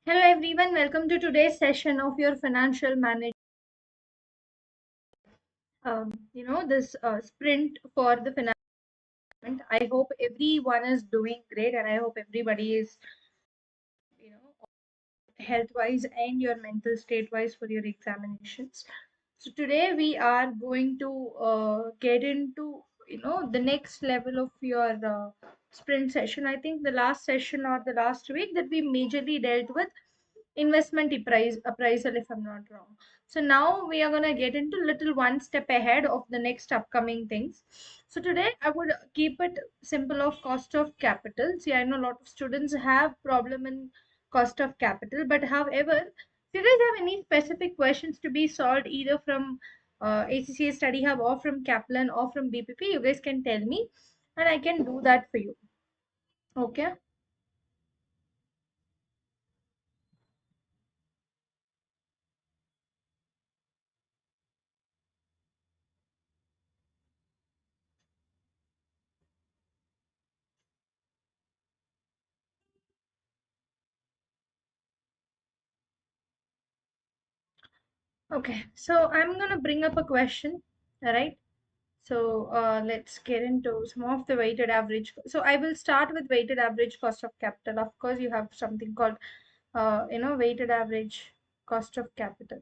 Hello everyone, welcome to today's session of your financial management. This sprint for the financial. I hope everyone is doing great, and I hope everybody is, you know, health wise and your mental state wise for your examinations. So today we are going to get into the next level of your sprint session. I think the last session or the last week that we majorly dealt with investment appraisal, if I'm not wrong. So now we are going to get into little one step ahead of the next upcoming things. So today I would keep it simple of cost of capital. See, I know a lot of students have problem in cost of capital, but however, if you guys have any specific questions to be solved either from ACCA Study Hub or from Kaplan or from BPP, you guys can tell me and I can do that for you. Okay. Okay. So I'm going to bring up a question. All right. So let's get into some of the weighted average. So I will start with weighted average cost of capital. Of course, you have something called, weighted average cost of capital.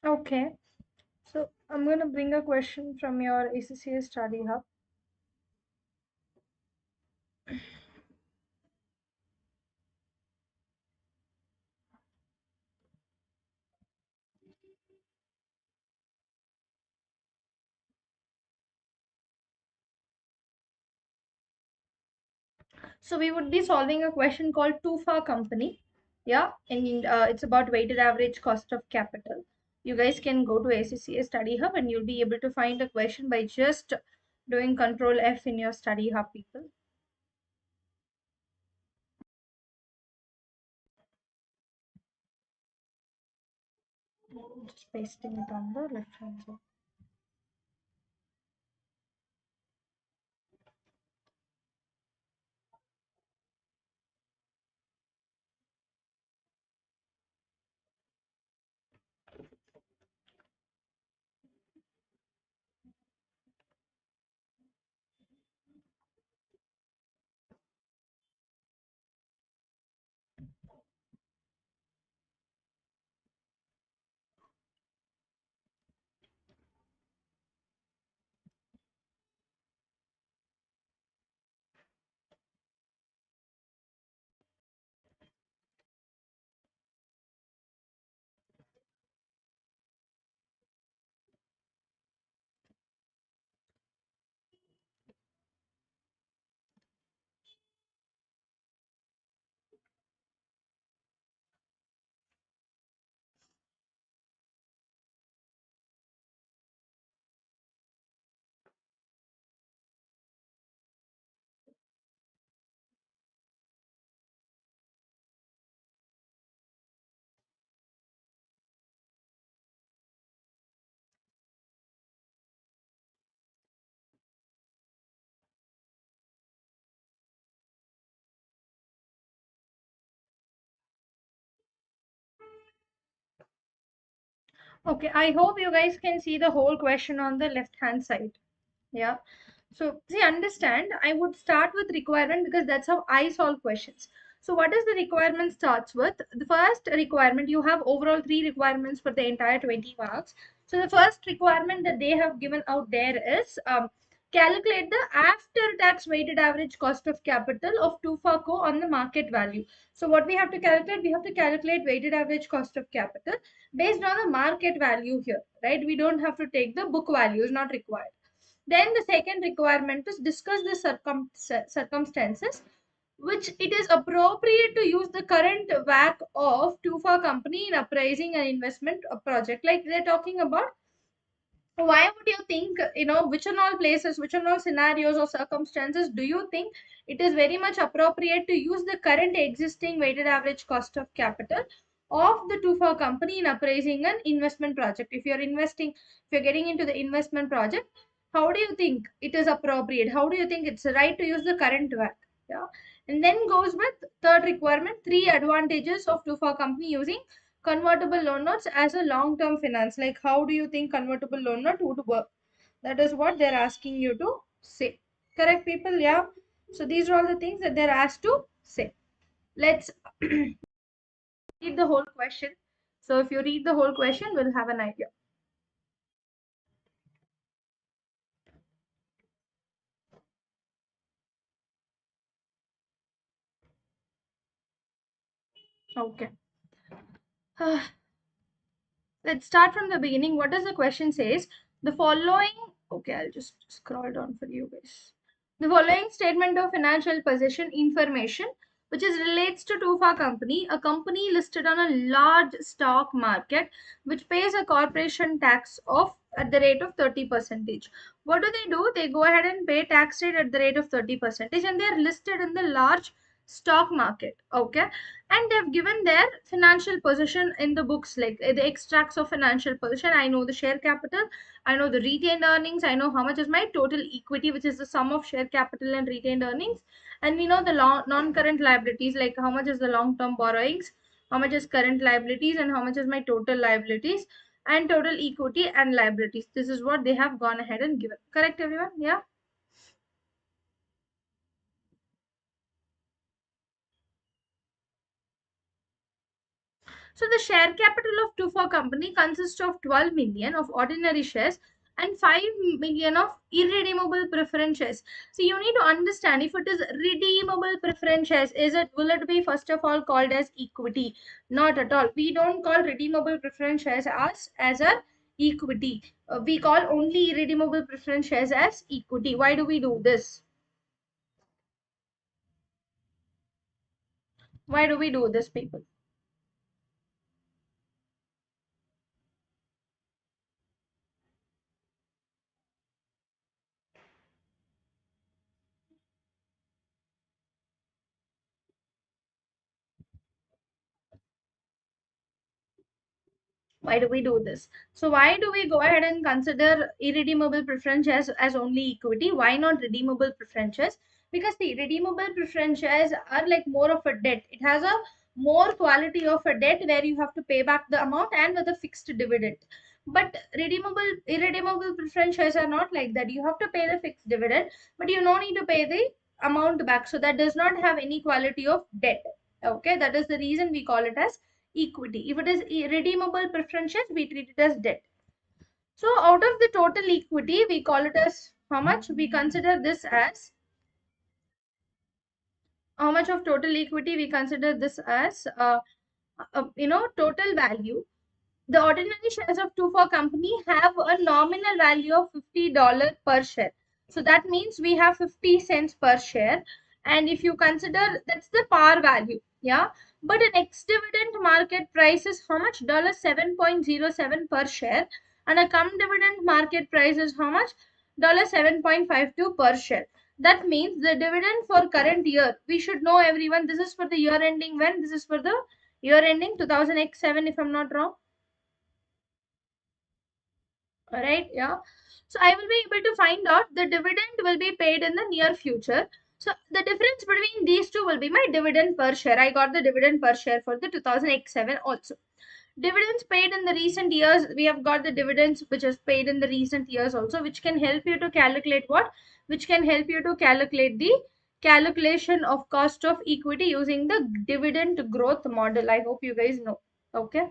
Okay. So I'm going to bring a question from your ACCA Study Hub. So we would be solving a question called too far company. Yeah, and it's about weighted average cost of capital. You guys can go to ACCA Study Hub and you'll be able to find a question by just doing Control F in your Study Hub, people. Just pasting it on the left hand side. Okay, I hope you guys can see the whole question on the left hand side. Yeah. So, see, understand, I would start with requirement because that's how I solve questions. So, what is the requirement starts with? The first requirement, you have overall three requirements for the entire 20 marks. So, the first requirement that they have given out there is calculate the after tax weighted average cost of capital of Tufaco on the market value. So, what we have to calculate? We have to calculate weighted average cost of capital based on the market value here, right? We don't have to take the book value, is not required. Then the second requirement is discuss the circumstances which it is appropriate to use the current WACC of Tufa company in appraising an investment project. Like they're talking about why would you think, which are all places, which are all scenarios or circumstances do you think it is very much appropriate to use the current existing weighted average cost of capital of the Tufa company in appraising an investment project? If you're investing, if you're getting into the investment project, how do you think it is appropriate? How do you think it's right to use the current WACC? Yeah. And then goes with third requirement, three advantages of Tufa company using convertible loan notes as a long term finance. Like, how do you think convertible loan note would work? That is what they're asking you to say. Correct, people? Yeah. So, these are all the things that they're asked to say. Let's read the whole question. So, if you read the whole question, we'll have an idea. Okay. Let's start from the beginning. What does the question says? The following, okay, I'll just scroll down for you guys. The following statement of financial position information, which is relates to Tufa company, a company listed on a large stock market, which pays a corporation tax of at the rate of 30 percentage. What do? They go ahead and pay tax rate at the rate of 30 percentage, and they are listed in the large stock market. Okay, and they've given their financial position in the books, like the extracts of financial position. I know the share capital, I know the retained earnings, I know how much is my total equity, which is the sum of share capital and retained earnings, and we know the non-current liabilities, like how much is the long-term borrowings, how much is current liabilities, and how much is my total liabilities and total equity and liabilities. This is what they have gone ahead and given. Correct, everyone? Yeah. So the share capital of Tufa company consists of 12 million of ordinary shares and 5 million of irredeemable preference shares. So you need to understand, if it is redeemable preference shares, will it be first of all called as equity? Not at all. We don't call redeemable preference shares as a equity. We call only irredeemable preference shares as equity. Why do we do this? Why do we do this, people? Why do we do this? So why do we go ahead and consider irredeemable preference shares as only equity? Why not redeemable preference shares? Because the redeemable preference shares are like more of a debt. It has a more quality of a debt where you have to pay back the amount and with a fixed dividend. But irredeemable preference shares are not like that. You have to pay the fixed dividend, but you don't need to pay the amount back. So that does not have any quality of debt. Okay, that is the reason we call it as equity. If it is redeemable preference shares, we treat it as debt. So out of the total equity, we call it as how much? We consider this as how much of total equity we consider this as total value. The ordinary shares of Tufa company have a nominal value of $50 per share. So that means we have 50 cents per share. And if you consider, that's the par value. Yeah. But an ex-dividend market price is how much? $7.07 per share. And a cum dividend market price is how much? $7.52 per share. That means the dividend for current year, we should know, everyone, this is for the year ending when? This is for the year ending 2007, if I'm not wrong. All right, yeah. So I will be able to find out the dividend will be paid in the near future. So the difference between these two will be my dividend per share. I got the dividend per share for the 2007 also. Dividends paid in the recent years, we have got the dividends which is paid in the recent years also, which can help you to calculate what? Which can help you to calculate the calculation of cost of equity using the dividend growth model. I hope you guys know. Okay.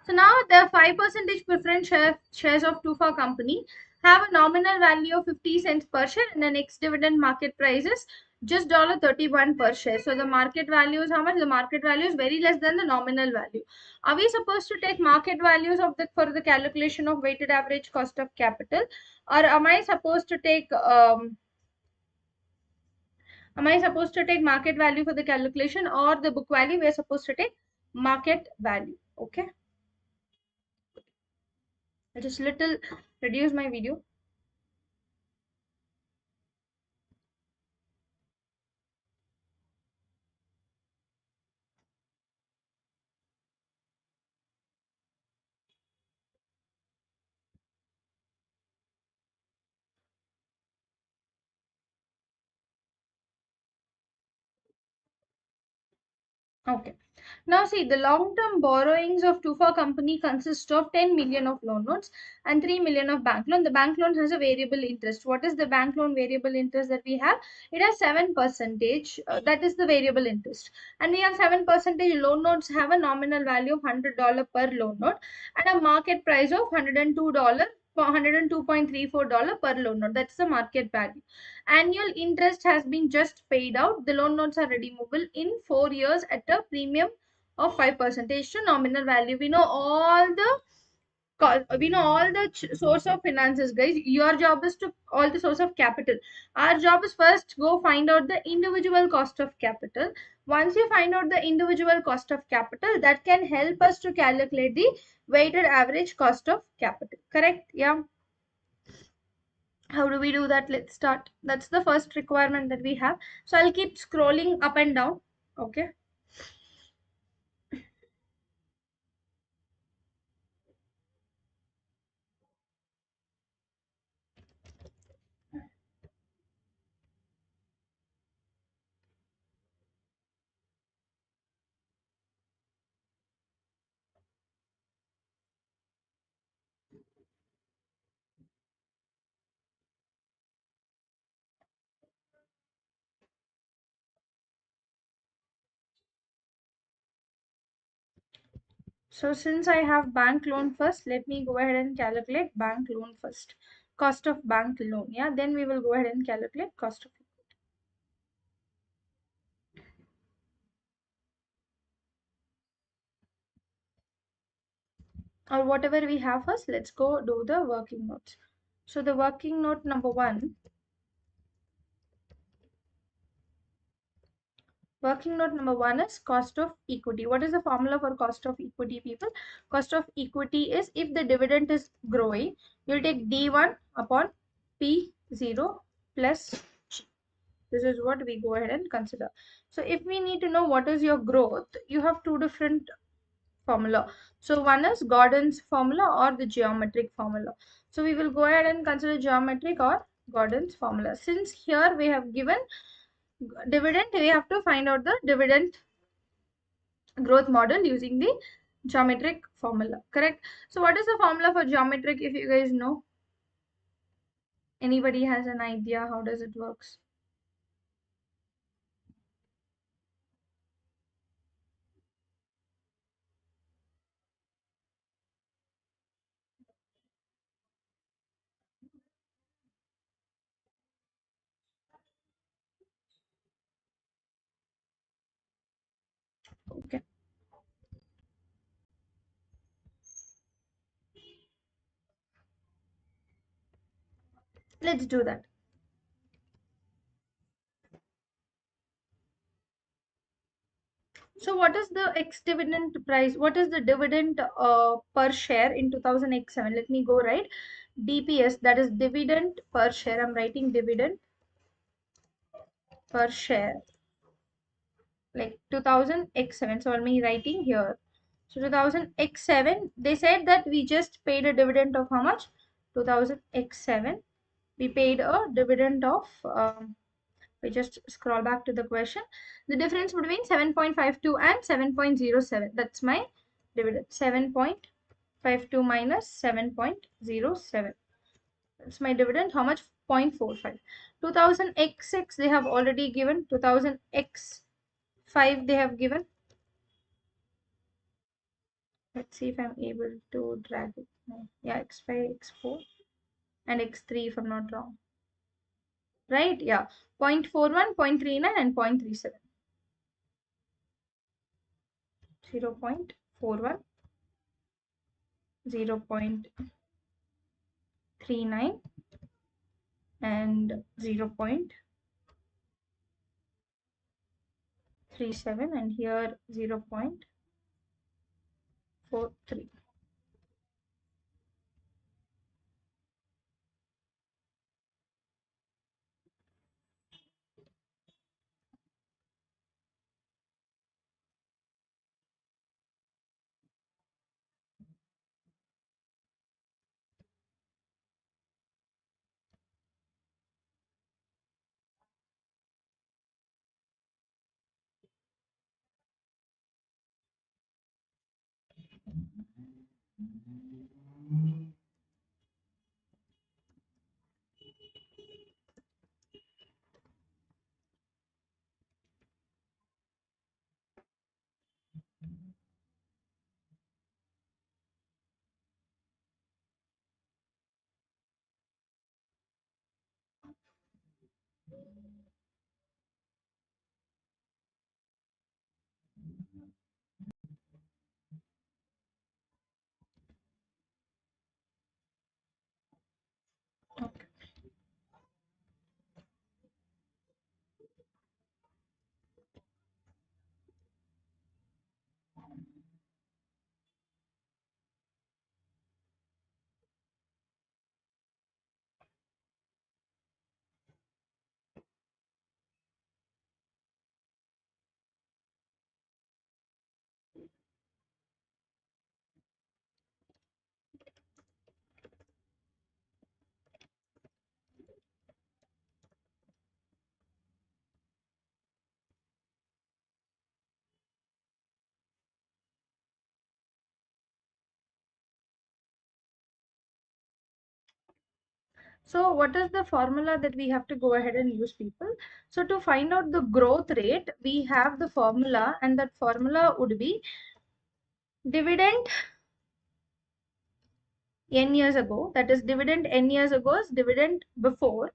So now the 5% preference shares of Tufa company have a nominal value of 50 cents per share and the next dividend market price is just $31 per share. So the market value is how much? The market value is very less than the nominal value. Are we supposed to take market values of the for the calculation of weighted average cost of capital, or am I supposed to take market value for the calculation, or the book value? We are supposed to take market value. Okay. I'll just little reduce my video. Okay. Now see, the long-term borrowings of Tufa company consist of 10 million of loan notes and 3 million of bank loan. The bank loan has a variable interest. What is the bank loan variable interest that we have? It has 7%. That is the variable interest. And we have 7% loan notes have a nominal value of $100 per loan note and a market price of $102, $102.34 per loan note. That's the market value. Annual interest has been just paid out. The loan notes are redeemable in 4 years at a premium of 5% to nominal value. We know all the source of finances, guys. Your job is to all the source of capital. Our job is first go find out the individual cost of capital. Once you find out the individual cost of capital, that can help us to calculate the weighted average cost of capital. Correct? Yeah. How do we do that? Let's start. That's the first requirement that we have. So I'll keep scrolling up and down. Okay. So since I have bank loan first, let me go ahead and calculate bank loan first. Cost of bank loan. Yeah. Then we will go ahead and calculate cost of, or whatever we have first. Let's go do the working notes. So the working note number one. Working note number one is cost of equity. What is the formula for cost of equity, people? Cost of equity is if the dividend is growing, you'll take D1 upon P0 plus G. This is what we go ahead and consider. So if we need to know what is your growth, you have two different formula. So one is Gordon's formula or the geometric formula. So we will go ahead and consider geometric or Gordon's formula. Since here we have given dividend, we have to find out the dividend growth model using the geometric formula. Correct? So what is the formula for geometric, if you guys know? Anybody has an idea how does it works? Okay, let's do that. So what is the ex-dividend price? What is the dividend per share in 2007? Let me go right. DPS, that is dividend per share. I'm writing dividend per share. Like 2000 x7. So I'm writing here. So 2000 x7, they said that we just paid a dividend of how much? 2000 x7. We paid a dividend of We just scroll back to the question. The difference between 7.52 and 7.07. That's my dividend. 7.52 minus 7.07. That's my dividend. How much? 0.45. 2000 x6 they have already given. 2000 x5 they have given. Let's see if I'm able to drag it. Yeah, x5, x4, and x3 if I'm not wrong. Right? Yeah. 0.41, 0.39, and 0.37. 0.41, 0.39, and 0.37, and here 0.43. Okay. So what is the formula that we have to go ahead and use, people? So to find out the growth rate, we have the formula, and that formula would be dividend n years ago. That is dividend n years ago is dividend before.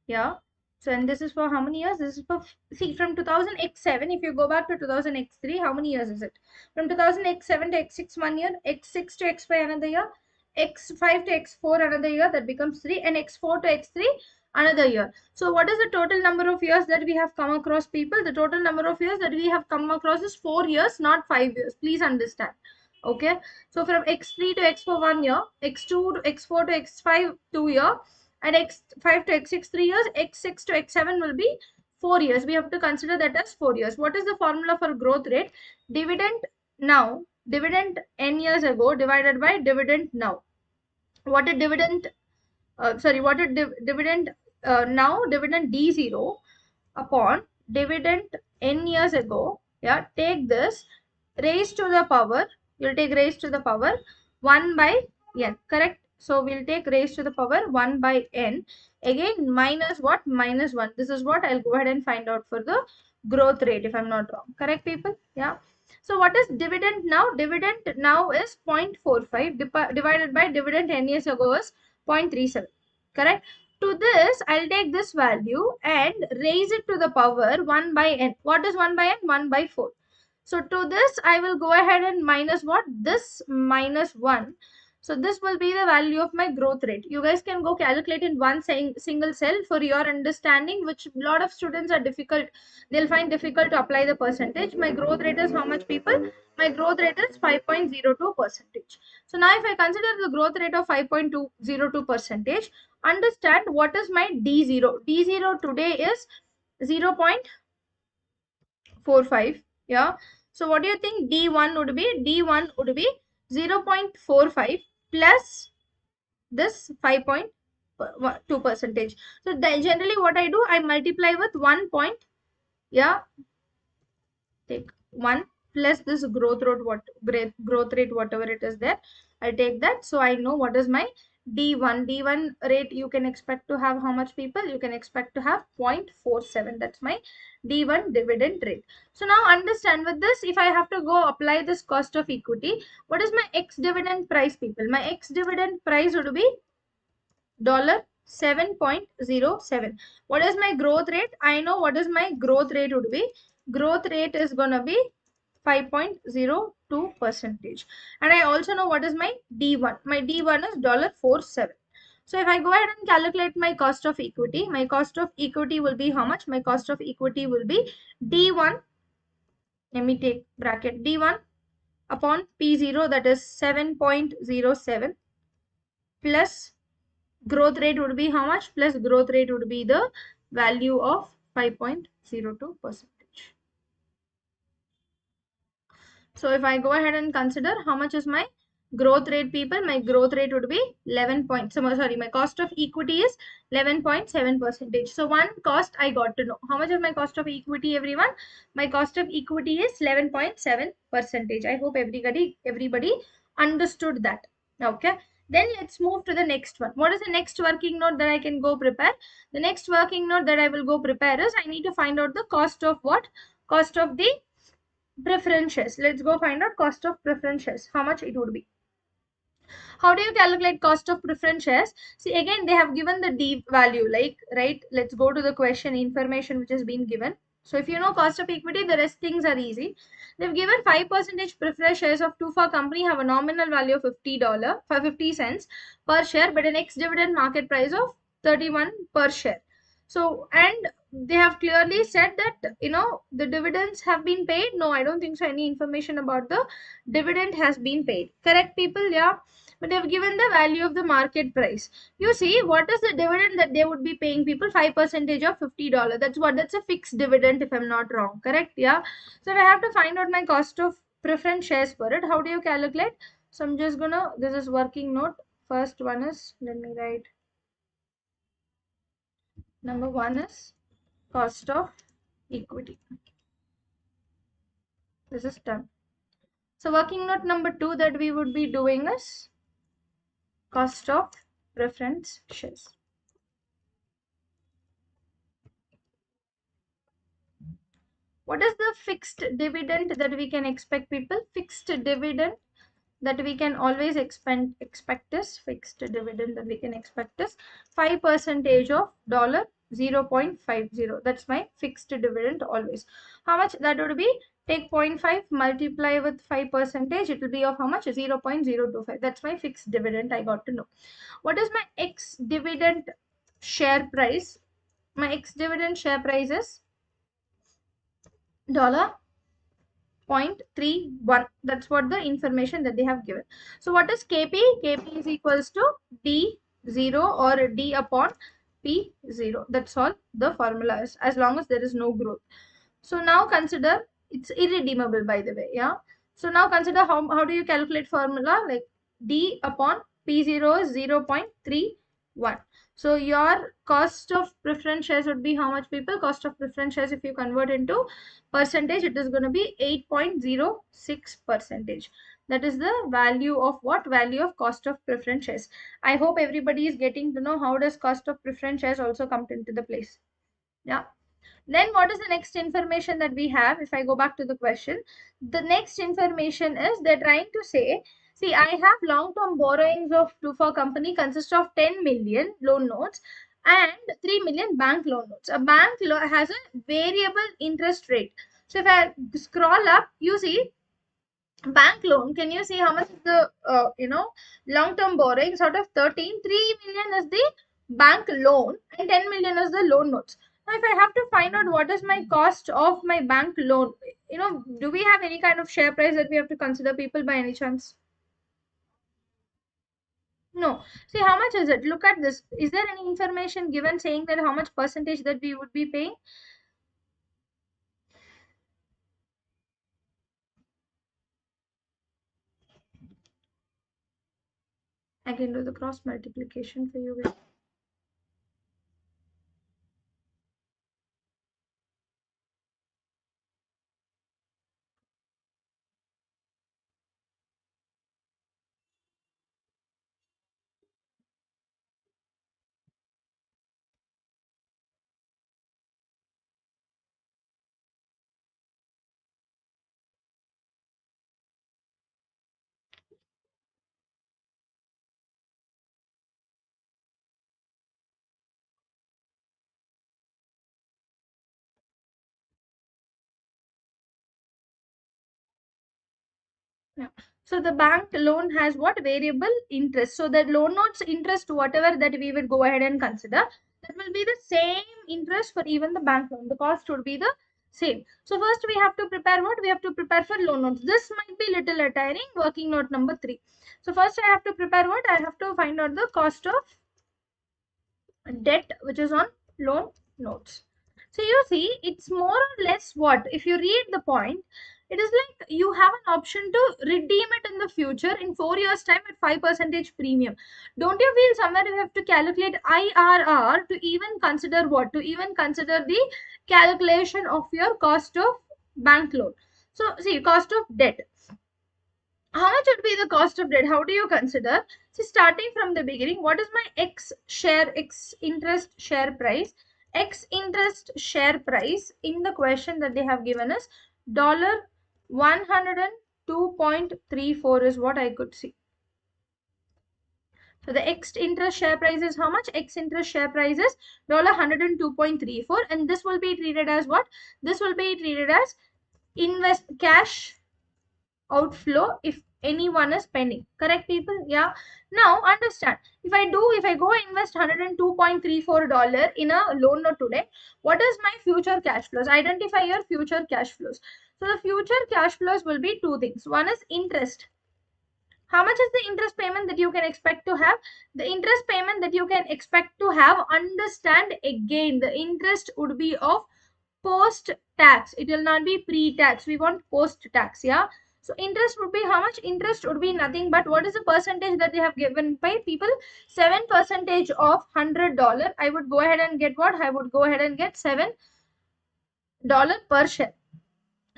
Yeah. So and this is for how many years? This is for, see, from 2000 x7. If you go back to 2000 x3, how many years is it? From 2000 x7 to x6 1 year, x6 to x5 another year, x5 to x4 another year, that becomes 3, and x4 to x3 another year. So what is the total number of years that we have come across, people? The total number of years that we have come across is 4 years, not 5 years. Please understand. Okay. So from x3 to x4 1 year, x2 to x4 to x5 2 year, and x5 to x6 3 years, x6 to x7 will be 4 years. We have to consider that as 4 years. What is the formula for growth rate? Dividend now, dividend n years ago divided by dividend now. What a dividend, what a dividend now, dividend d0 upon dividend n years ago. Yeah, take this raised to the power, you'll take raised to the power 1 by n, correct? So we'll take raised to the power 1 by n, again minus what? Minus 1. This is what I'll go ahead and find out for the growth rate, if I'm not wrong. Correct, people? Yeah. So what is dividend now? Dividend now is 0.45 divided by dividend n years ago is 0.37. Correct? To this, I'll take this value and raise it to the power 1 by n. What is 1 by n? 1 by 4. So to this, I will go ahead and minus what? This minus 1. So this will be the value of my growth rate. You guys can go calculate in one single cell for your understanding, which a lot of students are difficult. They'll find difficult to apply the percentage. My growth rate is how much, people? My growth rate is 5.02 percentage. So now if I consider the growth rate of 5.202 percentage, understand what is my D0. D0 today is 0.45. Yeah. So what do you think D1 would be? D1 would be 0.45 plus this 5.2. 2 percentage. So generally what I do, I multiply with 1 point, yeah, take 1 plus this growth rate whatever it is there, I take that. So I know what is my D1 rate. You can expect to have how much people? You can expect to have 0.47. That's my D1 dividend rate. So now understand with this, if I have to go apply this cost of equity, what is my ex dividend price, people? My ex dividend price would be $7.07. What is my growth rate? I know what is my growth rate would be. Growth rate is gonna be 5.02 percentage. And I also know what is my D1. My D1 is $4.7. So if I go ahead and calculate my cost of equity, my cost of equity will be how much? My cost of equity will be D1. Let me take bracket D1 upon P0, that is 7.07, plus growth rate would be how much? Plus growth rate would be the value of 5.02 percentage. So if I go ahead and consider how much is my growth rate, people, my growth rate would be 11 point, sorry, my cost of equity is 11.7 percentage. So one cost I got to know. How much is my cost of equity, everyone? My cost of equity is 11.7 percentage. I hope everybody understood that. Okay. Then let's move to the next one. What is the next working note that I can go prepare? The next working note that I will go prepare is I need to find out the cost of what? Cost of the preference shares. Let's go find out cost of preference shares, how much it would be. How do you calculate cost of preference shares? See, again they have given the D value, like, right? Let's go to the question information which has been given. So if you know cost of equity, the rest things are easy. They've given 5% preference shares of 2 for company have a nominal value of $50 for 50 cents per share, but an ex dividend market price of 31 per share. So, and they have clearly said that, the dividends have been paid. No, I don't think so. Any information about the dividend has been paid. Correct, people? Yeah. But they have given the value of the market price. You see, what is the dividend that they would be paying people? 5% of $50. That's a fixed dividend if I'm not wrong. Correct? Yeah. So I have to find out my cost of preference shares for it. How do you calculate? So I'm just gonna, this is working note. First one is, let me write. Number one is cost of equity. This is done. So working note number 2 that we would be doing is cost of preference shares. What is the fixed dividend that we can expect, people? Fixed dividend that we can always expect is fixed dividend that we can expect is 5% of $0.50. That's my fixed dividend always. How much that would be? Take 0.5 multiply with 5%. It will be of how much? 0.025. That's my fixed dividend. I got to know. What is my ex dividend share price? My ex dividend share price is $0.31. That's what the information that they have given. So what is KP? KP is equals to D0 or D upon P0. That's all the formula is, as long as there is no growth. So now consider, it's irredeemable by the way. Yeah. So now consider how do you calculate formula? Like D upon P0 is 0.31. So your cost of preference shares would be how much, people? Cost of preference shares, if you convert into percentage, it is going to be 8.06 percentage. That is the value of what? Value of cost of preference shares. I hope everybody is getting to know how does cost of preference shares also come into the place. Yeah. Then what is the next information that we have? If I go back to the question, the next information is they're trying to say, see, I have long-term borrowings of 2 for company consist of 10 million loan notes and 3 million bank loan notes. A bank has a variable interest rate. So if I scroll up, you see bank loan, can you see how much is the long-term borrowings out of 13? 3 million is the bank loan and 10 million is the loan notes. Now if I have to find out what is my cost of my bank loan, do we have any kind of share price that we have to consider, people, by any chance? No. See, how much is it? Look at this. Is there any information given saying that how much percentage that we would be paying? I can do the cross multiplication for you. Yeah. So the bank loan has what? Variable interest. So the loan notes interest, whatever that we will go ahead and consider, that will be the same interest for even the bank loan. The cost would be the same. So first we have to prepare what? We have to prepare for loan notes. This might be little tiring. Working note number 3. So first I have to prepare what? I have to find out the cost of debt which is on loan notes. So you see, it's more or less what? If you read the point, it is like you have an option to redeem it in the future in 4 years time at 5% premium. Don't you feel somewhere you have to calculate IRR to even consider what? To even consider the calculation of your cost of bank loan. So see, cost of debt. How much would be the cost of debt? How do you consider? See, starting from the beginning, what is my X interest share price? X interest share price in the question that they have given us, dollar 102.34 is what I could see. So the X interest share price is how much? X interest share price is dollar 102.34, and this will be treated as what? This will be treated as invest cash outflow if anyone is pending. Correct, people? Yeah. Now understand, if I go invest $102.34 in a loan note today, what is my future cash flows? Identify your future cash flows. So the future cash flows will be two things. One is interest. How much is the interest payment that you can expect to have? The interest payment that you can expect to have, understand again, the interest would be of post tax. It will not be pre-tax. We want post tax. Yeah. So interest would be how much? Interest would be nothing but what is the percentage that they have given by people? 7% of $100. I would go ahead and get what? I would go ahead and get $7 per share.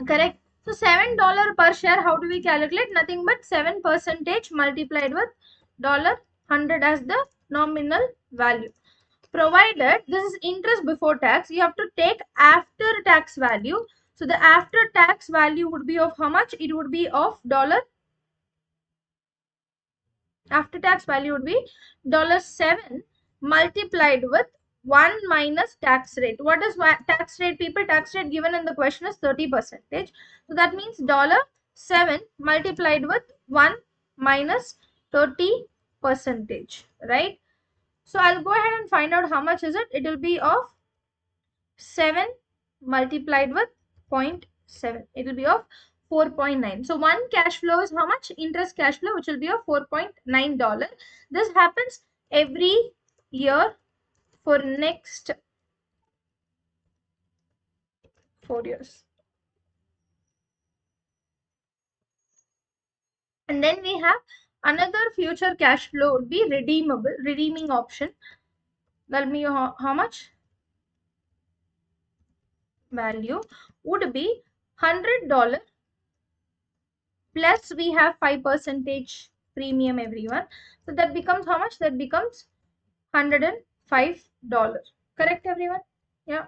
Correct. So $7 per share. How do we calculate? Nothing but 7% multiplied with $100 as the nominal value. Provided this is interest before tax, you have to take after tax value. So the after tax value would be of how much? It would be of dollar. After tax value would be $7 multiplied with 1 minus tax rate. What is tax rate, people? Tax rate given in the question is 30%. So that means $7 multiplied with 1 minus 30%. Right? So I'll go ahead and find out how much is it. It will be of 7 multiplied with 0.7. It will be of 4.9. So one cash flow is how much? Interest cash flow, which will be of $4.9. This happens every year for next 4 years. And then we have another future cash flow would be redeemable, redeeming option. That'll be how much? Value would be $100 plus we have 5% premium everyone. So that becomes how much? That becomes $105. Correct, everyone? Yeah.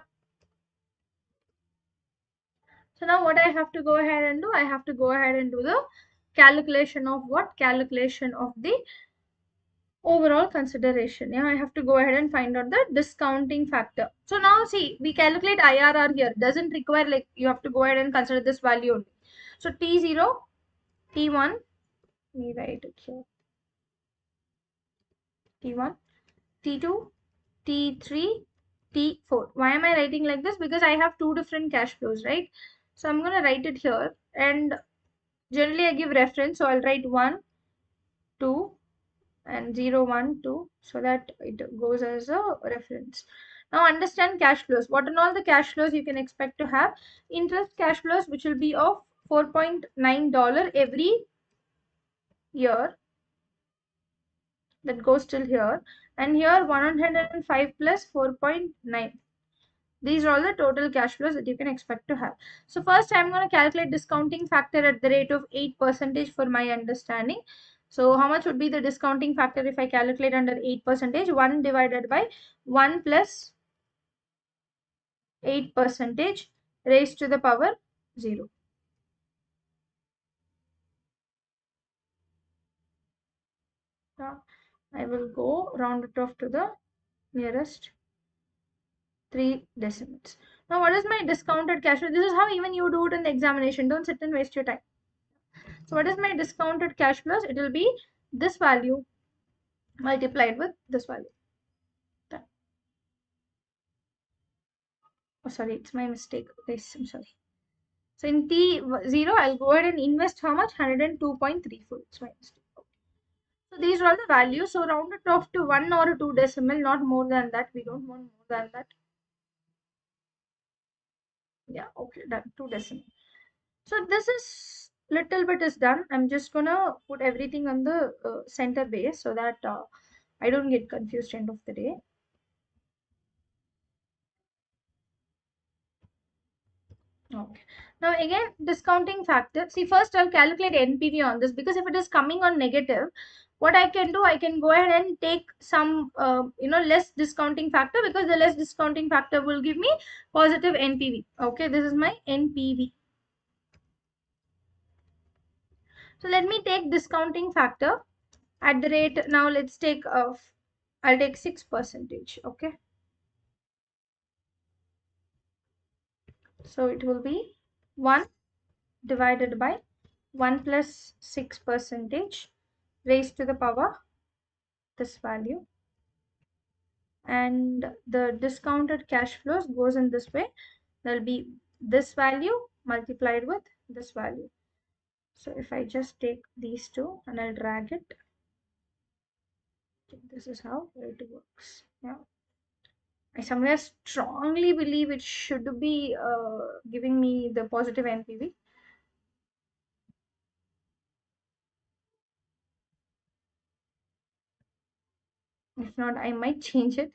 So now what I have to go ahead and do? I have to go ahead and do the calculation of what? Calculation of the overall consideration. Yeah, I have to go ahead and find out the discounting factor. So now see, we calculate IRR here. Doesn't require like you have to go ahead and consider this value only. So T0, T1, let me write it here. T1, T2, T3, T4. Why am I writing like this? Because I have two different cash flows, right? So I'm going to write it here, and generally I give reference. So I'll write 1, 2 and 0, 1, 2 so that it goes as a reference. Now understand cash flows. What are all the cash flows you can expect to have? Interest cash flows, which will be of $4.9 every year. That goes till here, and here 105 plus 4.9. These are all the total cash flows that you can expect to have. So first I'm going to calculate discounting factor at the rate of 8% for my understanding. So how much would be the discounting factor if I calculate under 8%? 1 divided by 1 plus 8% raised to the power 0. Now I will go round it off to the nearest 3 decimals. Now what is my discounted cash flow? This is how even you do it in the examination. Don't sit and waste your time. So what is my discounted cash flows? It will be this value multiplied with this value. Done. Oh, sorry, it's my mistake. Yes, I'm sorry. So in T0, I'll go ahead and invest how much? 102.34. It's my mistake. So these are all the values. So round it off to 1 or 2 decimal, not more than that. We don't want more than that. Yeah, okay, done. 2 decimal. So this is little bit is done. I'm just gonna put everything on the center base so that I don't get confused end of the day. Okay. Now again, discounting factor. See, first I'll calculate NPV on this because if it is coming on negative, what I can do, I can go ahead and take some, less discounting factor because the less discounting factor will give me positive NPV. Okay, this is my NPV. So let me take discounting factor at the rate. Now let's take, I'll take 6%. Okay. So it will be 1 divided by 1 plus 6% raised to the power this value, and the discounted cash flows goes in this way. There'll be this value multiplied with this value. So if I just take these two and I'll drag it, this is how it works. Yeah, I somewhere strongly believe it should be giving me the positive NPV. If not, I might change it.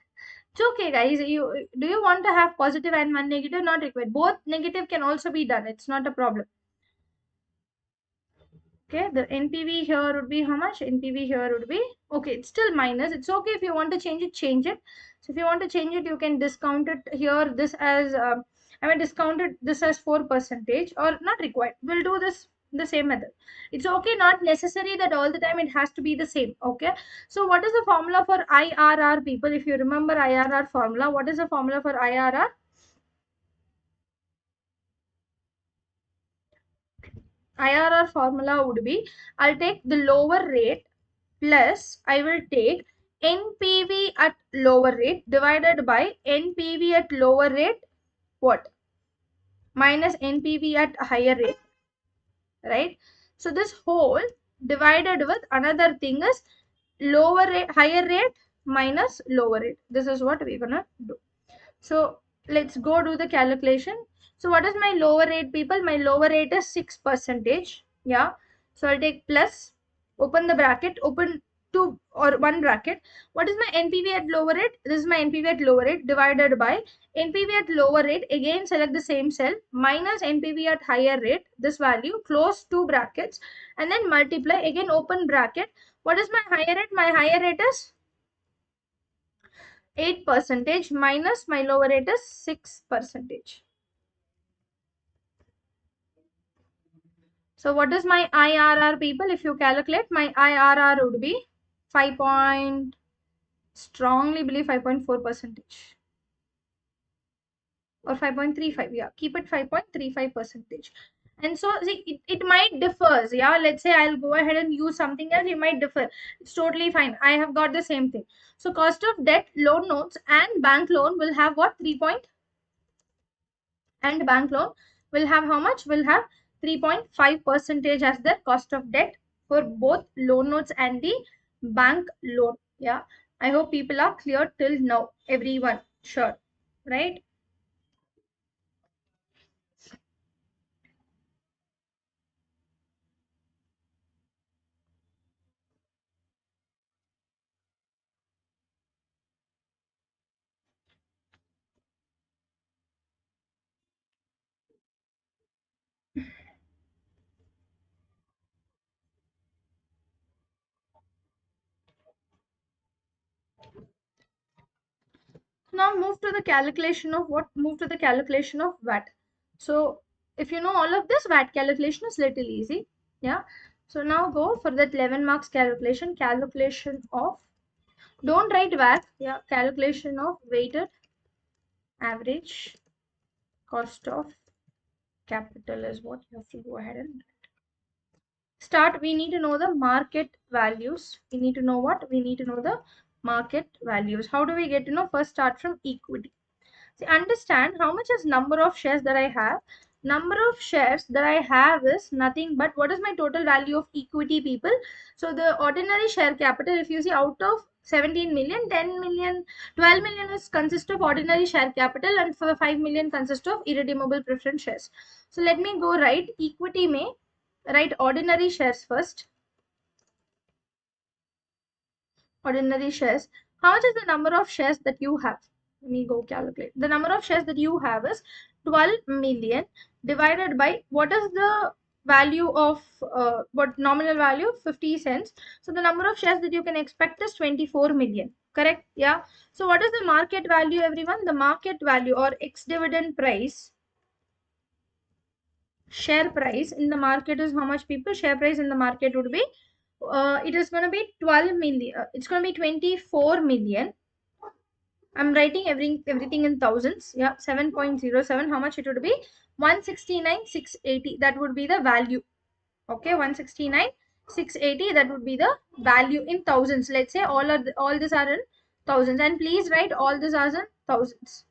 It's okay, guys. You do you want to have positive and one negative? Not required. Both negative can also be done. It's not a problem. Okay, the NPV here would be how much? NPV here would be, okay, it's still minus. It's okay if you want to change it, change it. So if you want to change it, you can discount it here. This as discounted this as 4% or not required. We'll do this the same method. It's okay, not necessary that all the time it has to be the same. Okay. So what is the formula for IRR, people? If you remember IRR formula, what is the formula for IRR? IRR formula would be, I'll take the lower rate plus I will take NPV at lower rate divided by NPV at lower rate, what? Minus NPV at higher rate, right? So this whole divided with another thing is lower rate, higher rate minus lower rate. This is what we're gonna do. So let's go do the calculation. So what is my lower rate, people? My lower rate is 6%. Yeah. So I'll take plus, open the bracket, open two or one bracket. What is my NPV at lower rate? This is my NPV at lower rate divided by NPV at lower rate. Again, select the same cell minus NPV at higher rate. This value, close two brackets and then multiply. Again, open bracket. What is my higher rate? My higher rate is 8% minus my lower rate is 6%. So what is my IRR, people? If you calculate, my IRR would be 5 point, strongly believe 5.4% or 5.35. Yeah, keep it 5.35%. And so see, it might differ. Yeah, let's say I'll go ahead and use something else. It might differ. It's totally fine. I have got the same thing. So cost of debt, loan notes and bank loan will have what? 3 point, and bank loan will have how much? Will have 3.5% as the cost of debt for both loan notes and the bank loan. Yeah, I hope people are clear till now, everyone. Sure, right? Now move to the calculation of what? Move to the calculation of VAT. So if you know all of this, VAT calculation is little easy. Yeah. So now go for that 11 marks calculation. Calculation of, don't write VAT. Yeah, calculation of weighted average cost of capital is what you have to go ahead and we need to know the market values. We need to know what? We need to know the market values. How do we get to know? First start from equity. See, understand how much is number of shares that I have. Number of shares that I have is nothing but what is my total value of equity, people. So the ordinary share capital, if you see, out of 17 million, 10 million, 12 million is consist of ordinary share capital, and for 5 million consist of irredeemable preference shares. So let me go write equity may write ordinary shares first. Ordinary shares. How much is the number of shares that you have? Let me go calculate. The number of shares that you have is 12 million divided by what is the value of what nominal value 50 cents. So the number of shares that you can expect is 24 million. Correct? Yeah. So what is the market value, everyone? The market value or ex dividend price, share price in the market is how much, people? Share price in the market would be it is going to be 12 million. It's going to be 24 million. I'm writing everything in thousands. Yeah, 7.07. How much it would be? 169,680. That would be the value. Okay, 169,680. That would be the value in thousands. Let's say all these are in thousands. And please write all these are in thousands.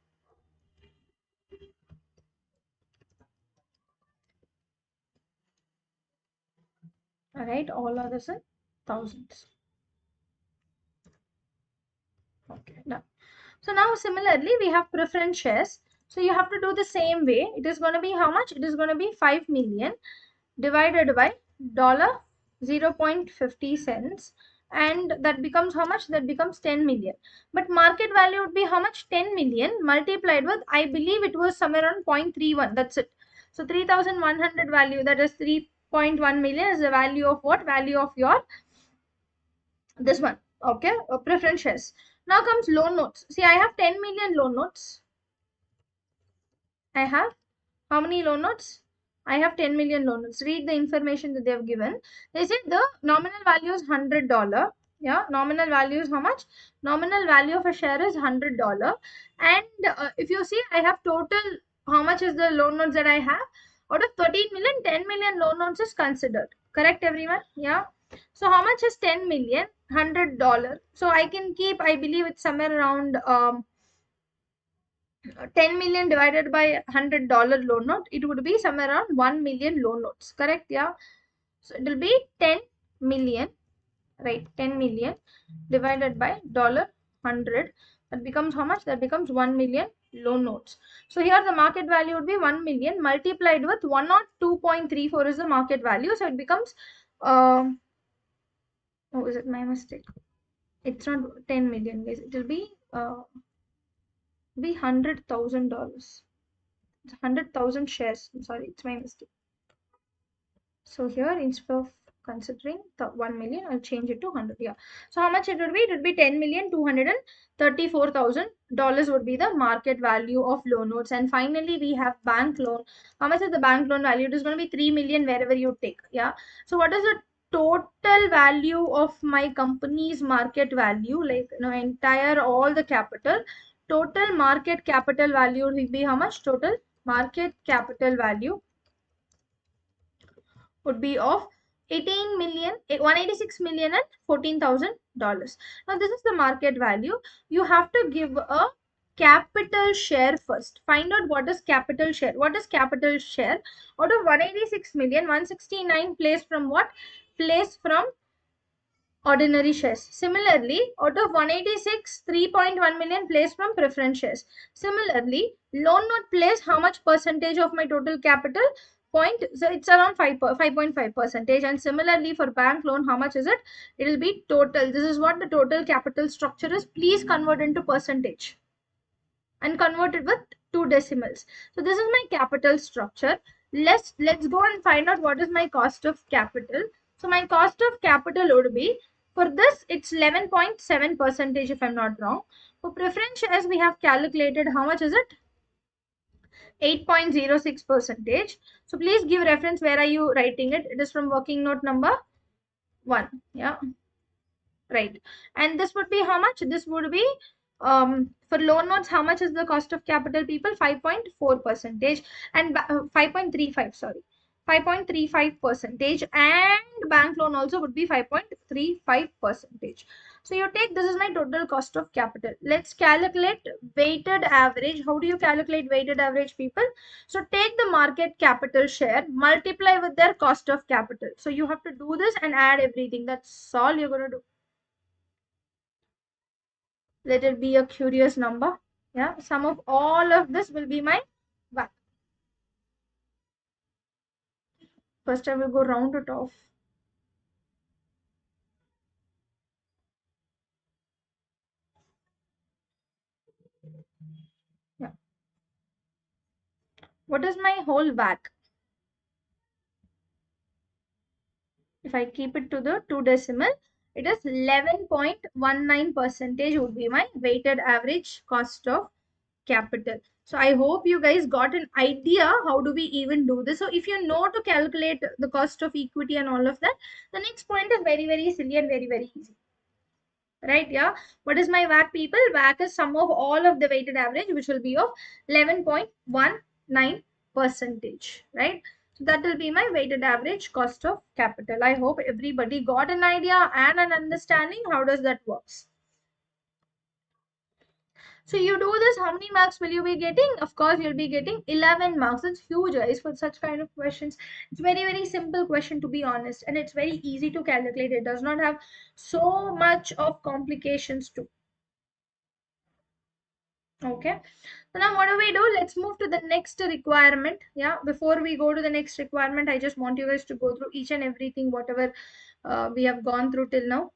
All right, all are this in thousands. Okay, done. So now similarly, we have preference shares. So you have to do the same way. It is going to be how much? It is going to be 5 million divided by dollar 0.50 cents, and that becomes how much? That becomes 10 million. But market value would be how much? 10 million multiplied with, I believe it was somewhere around 0.31. That's it. So 3,100 value, that is 3.1 million is the value of what? Value of your this one. Okay, preference shares. Now comes loan notes. See, I have 10 million loan notes. I have how many loan notes? I have 10 million loan notes. Read the information that they have given. They said the nominal value is $100. Yeah, nominal value is how much? Nominal value of a share is $100. And if you see, I have total, how much is the loan notes that I have? Out of 13 million, 10 million loan notes is considered. Correct, everyone? Yeah. So how much is 10 million? $100. So I can keep, I believe it's somewhere around 10 million divided by $100 loan note, it would be somewhere around 1 million loan notes. Correct? Yeah. So it will be 10 million, right? 10 million divided by $100. That becomes how much? That becomes 1 million loan notes. So here the market value would be 1 million multiplied with 102.34 is the market value. So it becomes, oh, is it my mistake? It's not 10 million, guys. It will be $100,000. 100,000 shares. I'm sorry, it's my mistake. So here, instead of considering the 1 million, I'll change it to 100. Yeah. So how much it would be? It would be $10,234,000 would be the market value of loan notes. And finally, we have bank loan. How much is the bank loan value? It is going to be 3 million wherever you take. Yeah. So what is the total value of my company's market value? Like, entire all the capital. Total market capital value will be how much? Total market capital value would be of 18 million, 186 million and $14,000. Now this is the market value. You have to give a capital share first. Find out what is capital share. What is capital share? Out of 186 million, 169 placed from what? Placed from ordinary shares. Similarly, out of 186, 3.1 million placed from preference shares. Similarly, loan note placed how much percentage of my total capital? So it's around 5.5 percentage. And similarly for bank loan, how much is it? It will be total. This is what the total capital structure is. Please convert into percentage and convert it with 2 decimals. So this is my capital structure. Let's go and find out what is my cost of capital. So my cost of capital would be, for this it's 11.7 percentage if I'm not wrong. For preference shares we have calculated how much is it? 8.06 percentage. So please give reference, where are you writing it? It is from working note number 1. Yeah, right. And this would be how much? This would be for loan notes, how much is the cost of capital, people? 5.4 percentage and 5.35, sorry. 5.35 percentage, and bank loan also would be 5.35 percentage. So you take, this is my total cost of capital. Let's calculate weighted average. How do you calculate weighted average, people? So take the market capital share, multiply with their cost of capital. So you have to do this and add everything. That's all you're going to do. Let it be a curious number. Yeah, sum of all of this will be my WACC. First I will go round it off. Yeah. What is my whole WACC? If I keep it to the 2 decimal, it is 11.19 percentage would be my weighted average cost of capital. So I hope you guys got an idea how do we even do this. So if you know to calculate the cost of equity and all of that, the next point is very, very silly and very, very easy. Right? Yeah. What is my WACC, people? WACC is sum of all of the weighted average, which will be of 11.19 percentage. Right? So that will be my weighted average cost of capital. I hope everybody got an idea and an understanding how does that works. So you do this, how many marks will you be getting? Of course, you'll be getting 11 marks. It's huge, guys, for such kind of questions. It's very, very simple question, to be honest. And it's very easy to calculate. It does not have so much of complications too. Okay. So now what do we do? Let's move to the next requirement. Yeah. Before we go to the next requirement, I just want you guys to go through each and everything, whatever we have gone through till now.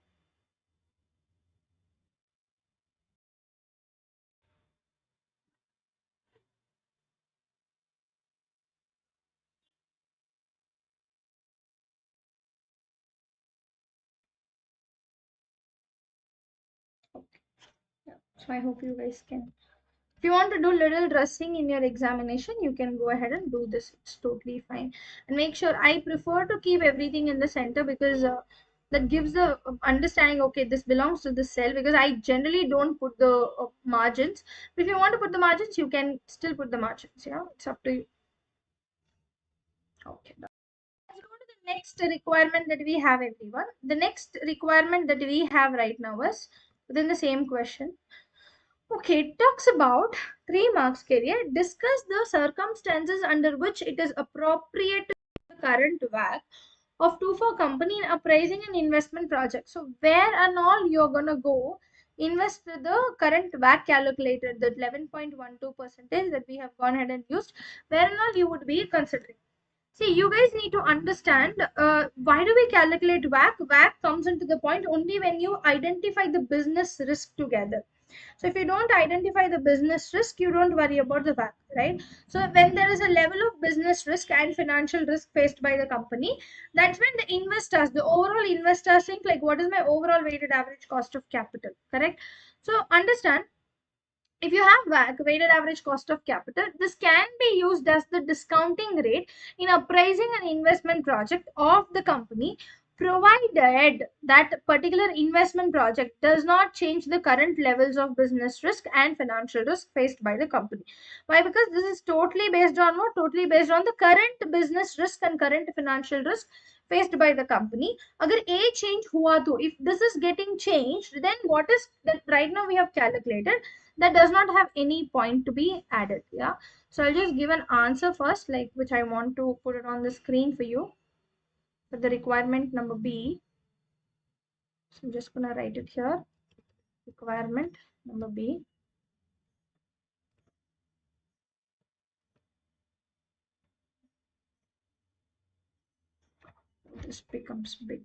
Okay. Yeah. So I hope you guys can. If you want to do little dressing in your examination, you can go ahead and do this. It's totally fine. And make sure, I prefer to keep everything in the center because that gives the understanding, okay, this belongs to this cell, because I generally don't put the margins. But if you want to put the margins, you can still put the margins. Yeah, it's up to you. Okay. Let's go to the next requirement that we have, everyone. The next requirement that we have right now is within the same question. Okay, it talks about 3 marks career. Discuss the circumstances under which it is appropriate to the current WACC of two for company in appraising an investment project. So where and all you're gonna go invest the current WACC calculated, the 11.12 percentage that we have gone ahead and used, where and all you would be considering. See, you guys need to understand why do we calculate WACC? WACC comes into the point only when you identify the business risk together. So if you don't identify the business risk, you don't worry about the WACC, right? So when there is a level of business risk and financial risk faced by the company, that's when the investors, the overall investors think like, what is my overall weighted average cost of capital, correct? So understand, if you have WACC, weighted average cost of capital, this can be used as the discounting rate in appraising an investment project of the company, provided that particular investment project does not change the current levels of business risk and financial risk faced by the company. Why? Because this is totally based on what? Totally based on the current business risk and current financial risk faced by the company. Agar A change hua to, if this is getting changed, then what is that right now we have calculated, that does not have any point to be added. Yeah, so I'll just give an answer first, like which I want to put it on the screen for you for the requirement number B. So I'm just gonna write it here, requirement number B. This becomes big.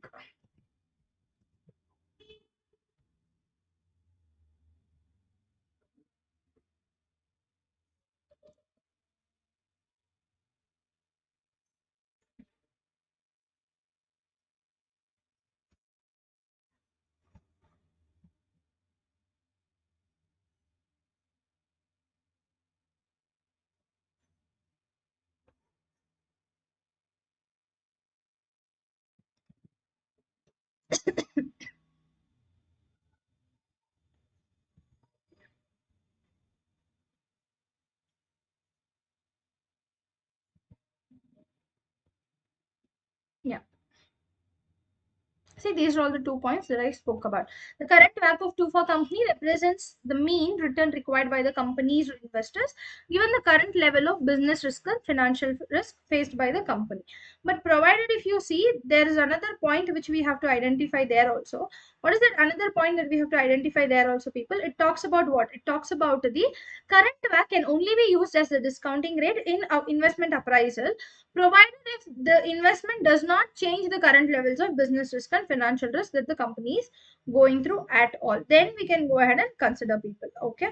See, these are all the 2 points that I spoke about. The current WACC of 2 for company represents the mean return required by the company's investors given the current level of business risk and financial risk faced by the company. But provided if you see, there is another point which we have to identify there also. What is that another point that we have to identify there also, people? It talks about what? It talks about the current WACC can only be used as the discounting rate in investment appraisal provided if the investment does not change the current levels of business risk and financial risk that the company is going through at all, then we can go ahead and consider, people. Okay.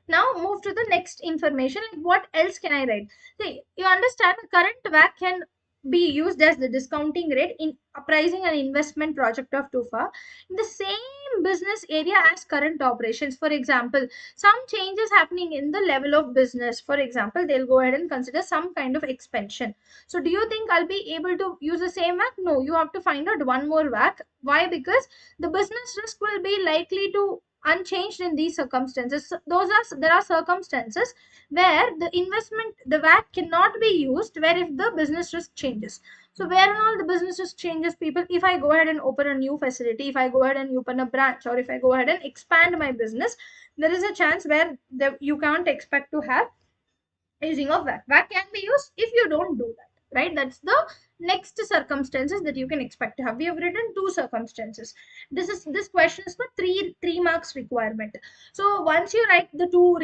Now move to the next information. Like what else can I write? See, you understand the current WACC can be used as the discounting rate in appraising an investment project of TUFA in the same business area as current operations. For example, some changes happening in the level of business. For example, they'll go ahead and consider some kind of expansion. So do you think I'll be able to use the same WACC? No, you have to find out one more WACC. Why? Because the business risk will be likely to unchanged in these circumstances. Those are there are circumstances where the investment the VAT cannot be used where if the business risk changes. So where and all the business risk changes, people, if I go ahead and open a new facility, if I go ahead and open a branch, or if I go ahead and expand my business, there is a chance where you can't expect to have using of VAT. VAT can be used if you don't do that, right? That's the next circumstances that you can expect to have. We have written two circumstances. This question is for three marks requirement. So once you write the two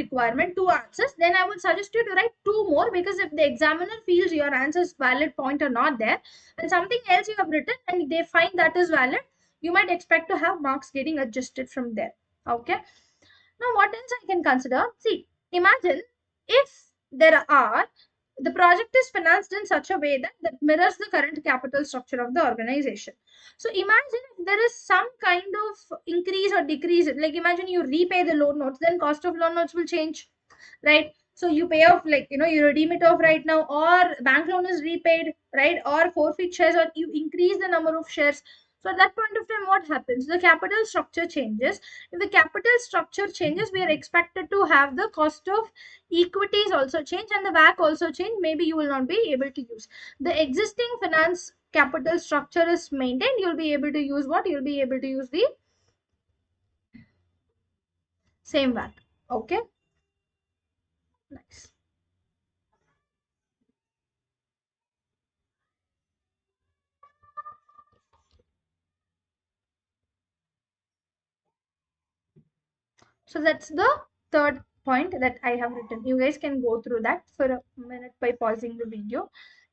answers, then I would suggest you to write two more, because if the examiner feels your answer's valid point or not there, and something else you have written and they find that is valid, you might expect to have marks getting adjusted from there. Okay. Now, what else I can consider? See, imagine if there are the project is financed in such a way that mirrors the current capital structure of the organization. So imagine if there is some kind of increase or decrease, like imagine you repay the loan notes, then cost of loan notes will change, right? So you pay off, like you redeem it off right now, or bank loan is repaid, right? Or forfeit shares, or you increase the number of shares. So at that point of time, what happens? The capital structure changes. If the capital structure changes, we are expected to have the cost of equities also change and the WACC also change. Maybe you will not be able to use the existing finance capital structure is maintained. You'll be able to use what? You'll be able to use the same WACC. Okay, nice. So that's the third point that I have written. You guys can go through that for a minute by pausing the video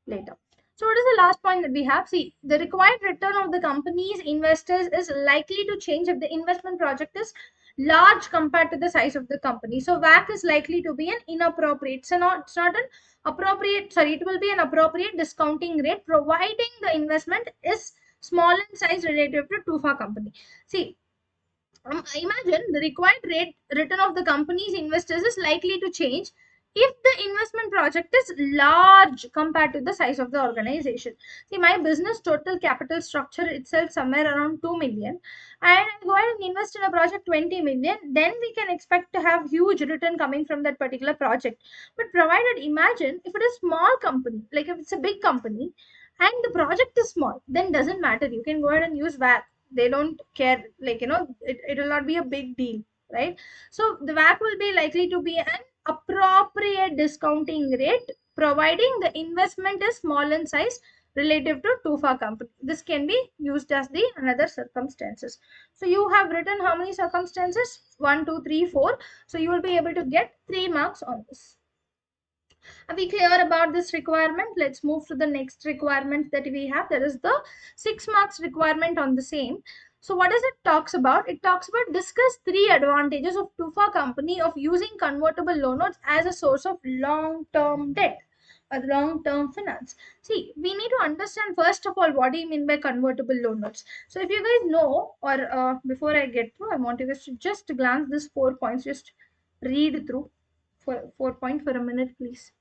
later. So what is the last point that we have? See, the required return of the company's investors is likely to change if the investment project is large compared to the size of the company. So WACC is likely to be an inappropriate. So it's not an appropriate, sorry, it will be an appropriate discounting rate providing the investment is small in size relative to TUFA company. See, imagine the required rate return of the company's investors is likely to change if the investment project is large compared to the size of the organization. See, my business total capital structure itself somewhere around 2 million, and I go ahead and invest in a project 20 million, then we can expect to have huge return coming from that particular project. But provided, imagine if it is small company, like if it's a big company and the project is small, then doesn't matter. You can go ahead and use VAT. They don't care, like it will not be a big deal, right? So the VAT will be likely to be an appropriate discounting rate providing the investment is small in size relative to TUFA company. This can be used as the another circumstances. So you have written how many circumstances? 1, 2, 3, 4. So you will be able to get 3 marks on this. Are we clear about this requirement? Let's move to the next requirement that we have. There is the 6 marks requirement on the same. So what does it talks about? It talks about discuss 3 advantages of TUFA company of using convertible loan notes as a source of long-term debt or long-term finance. See, we need to understand first of all what do you mean by convertible loan notes. So if you guys know, or before I get through, I want you guys to just glance these 4 points, just read through for 4 point for a minute, please.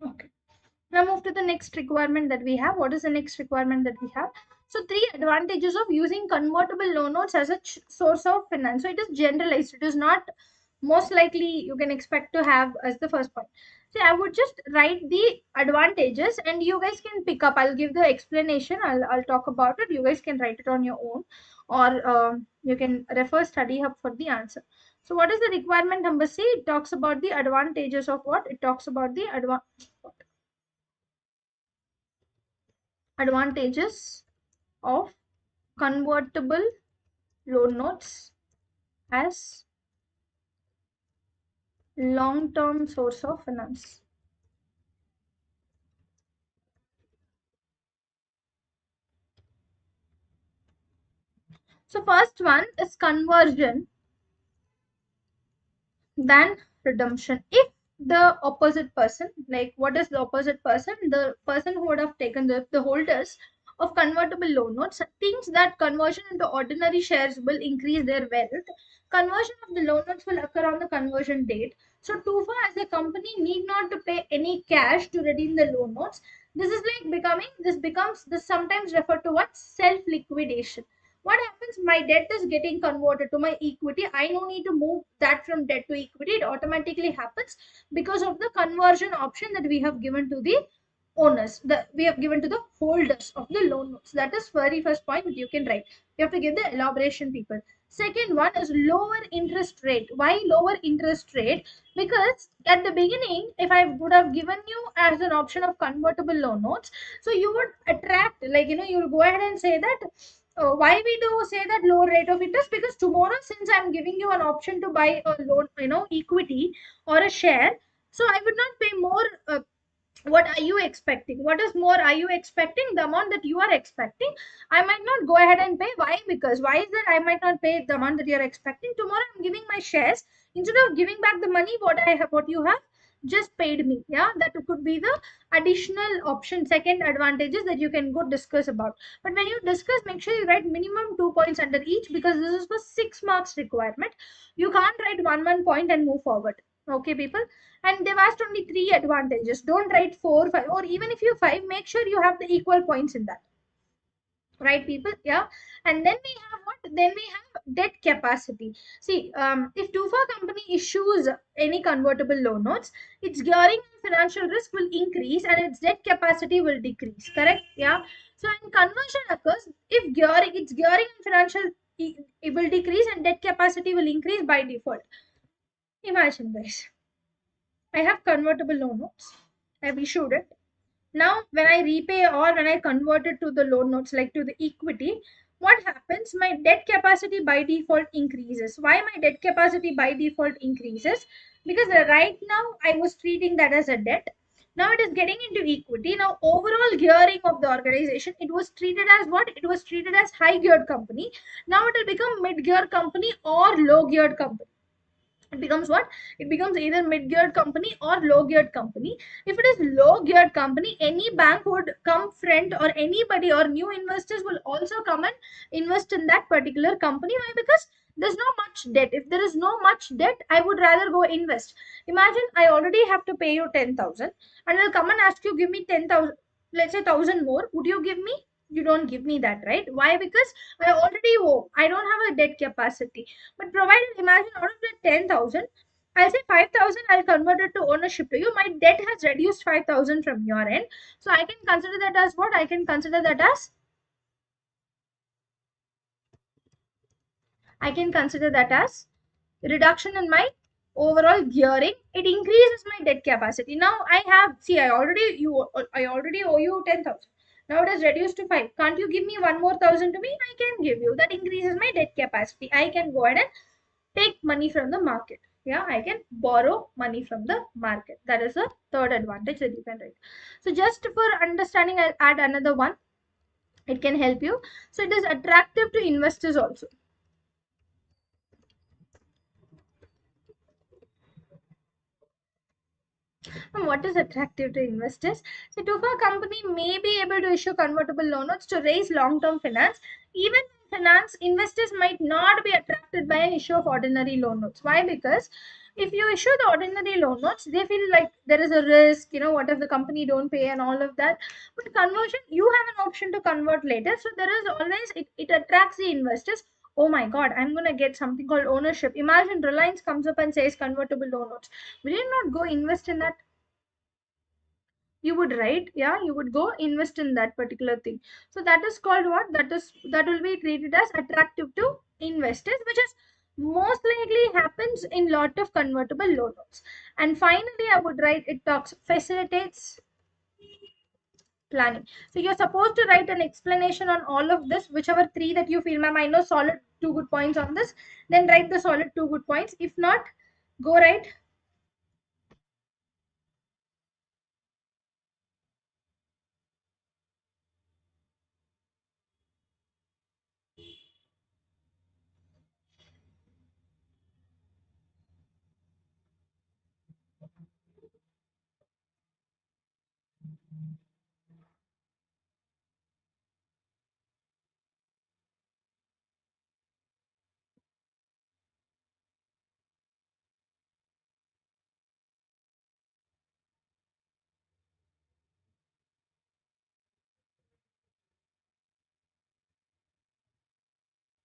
Okay. Now move to the next requirement that we have. What is the next requirement that we have? So three advantages of using convertible loan notes as a source of finance. So it is generalized. It is not most likely you can expect to have as the first point. So I would just write the advantages and you guys can pick up. I'll give the explanation. I'll talk about it. You guys can write it on your own, or you can refer Study Hub for the answer. So what is the requirement number C? It talks about the advantages of what? It talks about the advantages of convertible loan notes as long-term source of finance. So first one is conversion than redemption. If the opposite person, like what is the opposite person? The person who would have taken the holders of convertible loan notes thinks that conversion into ordinary shares will increase their wealth. Conversion of the loan notes will occur on the conversion date. So TUFA as a company need not to pay any cash to redeem the loan notes. This is like becoming, this becomes, this sometimes referred to what? Self liquidation. What happens? My debt is getting converted to my equity. I no need to move that from debt to equity. It automatically happens because of the conversion option that we have given to the owners, that we have given to the holders of the loan notes. That is very first point that you can write. You have to give the elaboration, people. Second one is lower interest rate. Why lower interest rate? Because at the beginning, if I would have given you as an option of convertible loan notes, so you would attract, like, you will go ahead and say that, why we do say that lower rate of interest? Because tomorrow, since I'm giving you an option to buy a loan, equity or a share, so I would not pay more. What are you expecting? What is more are you expecting? The amount that you are expecting, I might not go ahead and pay. Why? Because why is that I might not pay the amount that you're expecting? Tomorrow I'm giving my shares. Instead of giving back the money what I have, what you have just paid me, yeah, that could be the additional option, second advantages that you can go discuss about. But when you discuss, make sure you write minimum 2 points under each, because this is for 6 marks requirement. You can't write one point and move forward. Okay, people. And they've asked only three advantages. Don't write four, five, or even if you five, make sure you have the equal points in that. Right, people? Yeah. And then we have what? Then we have debt capacity. See, if TUFA company issues any convertible loan notes, its gearing and financial risk will increase and its debt capacity will decrease. Correct? Yeah. So when conversion occurs, if gearing, its gearing and financial it will decrease and debt capacity will increase by default. Imagine this. I have convertible loan notes. I've issued it. Now, when I repay or when I convert it to the loan notes, like to the equity, what happens? My debt capacity by default increases. Why my debt capacity by default increases? Because right now I was treating that as a debt. Now it is getting into equity. Now, overall gearing of the organization, it was treated as what? It was treated as high geared company. Now it will become mid geared company or low geared company. It becomes what? It becomes either mid-geared company or low-geared company. If it is low-geared company, any bank would come friend, or anybody or new investors will also come and invest in that particular company. Why? Because there's no much debt. If there is no much debt, I would rather go invest. Imagine I already have to pay you 10,000 and I'll come and ask you, give me 10,000, let's say 1,000 more. Would you give me? You don't give me that, right? Why? Because I already owe. I don't have a debt capacity. But provided, imagine out of the 10,000, I'll say 5,000, I'll convert it to ownership to you. My debt has reduced 5,000 from your end. So I can consider that as what? I can consider that as I can consider that as reduction in my overall gearing. It increases my debt capacity. Now I have, see, I already owe you 10,000. Now it is reduced to 5. Can't you give me one more thousand to me? I can give you. That increases my debt capacity. I can go ahead and take money from the market. Yeah, I can borrow money from the market. That is the third advantage that you can write. So just for understanding, I'll add another one. It can help you. So it is attractive to investors also. And what is attractive to investors? So if a company may be able to issue convertible loan notes to raise long-term finance, even in finance, investors might not be attracted by an issue of ordinary loan notes. Why? Because if you issue the ordinary loan notes, they feel like there is a risk, what if the company don't pay and all of that. But conversion, you have an option to convert later. So there is always, it attracts the investors. Oh my God, I'm going to get something called ownership. Imagine Reliance comes up and says convertible loan notes. Will you not go invest in that? You would, right? Yeah, you would go invest in that particular thing. So that is called what? That will be treated as attractive to investors, which is most likely happens in lot of convertible loan notes. And finally, I would write, it talks facilitates planning. So you're supposed to write an explanation on all of this, whichever three that you feel, ma'am, I know solid two good points on this, then write the solid two good points. If not, go right.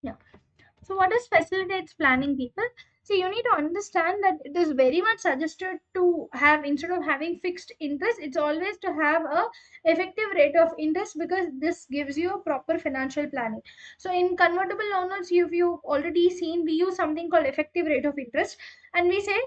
Yeah. So what is facilitates planning, people? So you need to understand that it is very much suggested to have, instead of having fixed interest, it's always to have a effective rate of interest, because this gives you a proper financial planning. So in convertible loan notes, you've already seen, we use something called effective rate of interest, and we say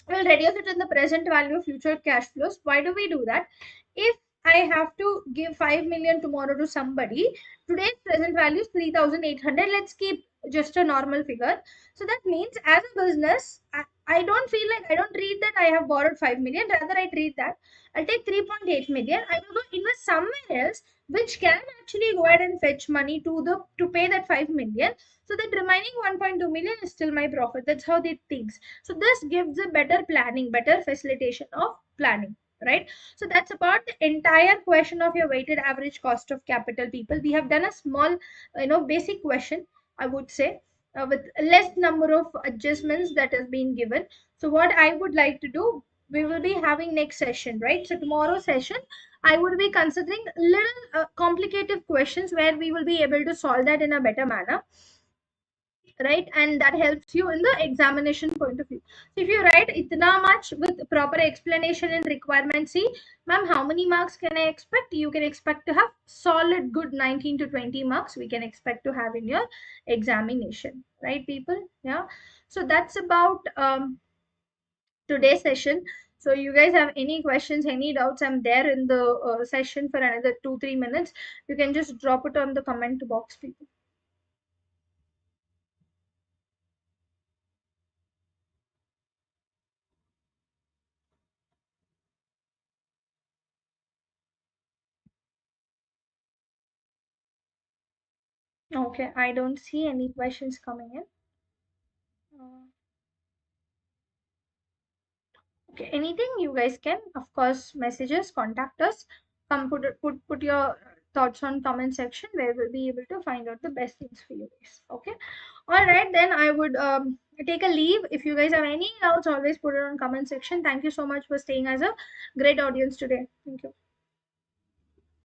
we'll reduce it in the present value of future cash flows. Why do we do that? If I have to give 5 million tomorrow to somebody, today's present value is 3,800. Let's keep just a normal figure. So that means as a business, I don't feel like, I don't treat that I have borrowed 5 million. Rather, I treat that I'll take 3.8 million. I will go invest somewhere else, which can actually go ahead and fetch money to pay that 5 million. So that remaining 1.2 million is still my profit. That's how they think. So this gives a better planning, better facilitation of planning, right? So that's about the entire question of your weighted average cost of capital, people. We have done a small, basic question, I would say, with less number of adjustments that has been given. So what I would like to do, we will be having next session, right? So tomorrow session, I would be considering little complicated questions where we will be able to solve that in a better manner, right? And that helps you in the examination point of view. So if you write itna much with proper explanation and requirement, see, ma'am, how many marks can I expect? You can expect to have solid good 19 to 20 marks we can expect to have in your examination, right, people? Yeah. So that's about today's session. So you guys have any questions, any doubts, I'm there in the session for another 2-3 minutes. You can just drop it on the comment box, people. Okay, I don't see any questions coming in. Uh, okay, anything you guys can, of course, messages, contact us. Come put your thoughts on comment section where we'll be able to find out the best things for you guys. Okay. All right, then I would take a leave. If you guys have any doubts, always put it on comment section. Thank you so much for staying as a great audience today. Thank you.